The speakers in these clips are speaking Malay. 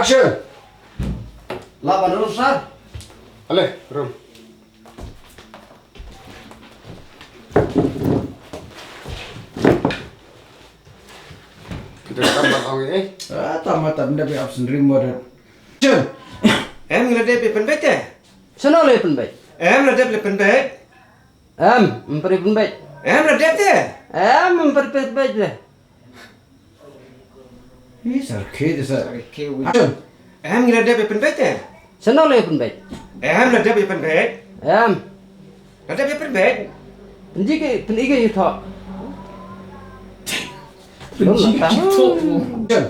Action. Laban dulu, Sar. Ale, rum. Kita tambah orang ini. Tamat tak benda be absen remote. Action. Em ngeladep di penbet ya? Sana le penbait. Em ngeladep di penbet? Memberi penbait. Em ngeladep deh? Memberi penbait deh. Ini sakit sar. Action. Action. Em ngeladep di penbet ya? Sana le penbait. Em ngeladep di penbet? Ngeladep di penbet? Penjike itu. Action.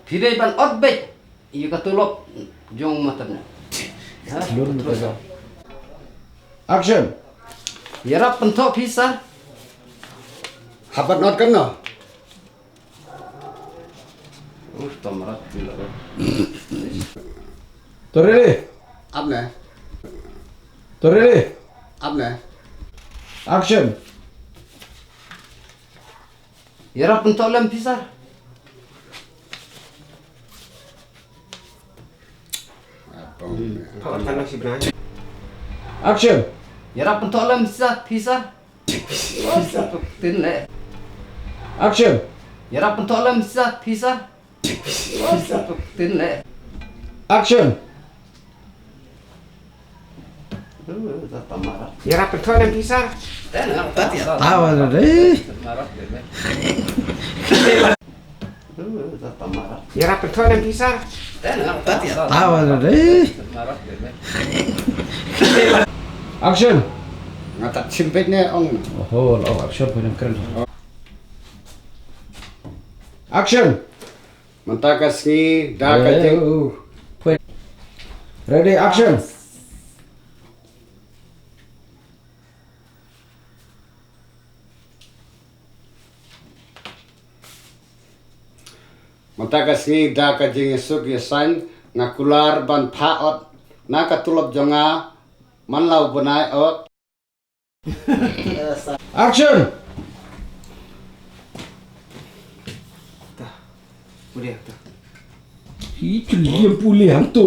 Pilih ban outbait. Iya katulop jong matanya. Action. Yara pentok pisah. Habat not kan no? Tamarat bila. Ready. Up ne? Ready. Up ne? Action. Yara pentok lem pisah. Kau tanah si Brian. Action. Yara pentok lem pisah. Tin le. Action. Yara pentok lem pisah. Tin le. Action. Tamarat. Ya rapat kau yang pisah. Tawa deh. Tamarat. Ya rapat kau yang pisah. Tawa deh. Action. Ngatak simpitnya ong. Oh, action punya keren. Action. Mentakas ni dah kacang. Ready, action. Mentakas ni dah kacang esok yasan ngakular ban paot nak katulop jonga manlau bunai ot. Action. Boleh tak? Ih, keliam pulih tu.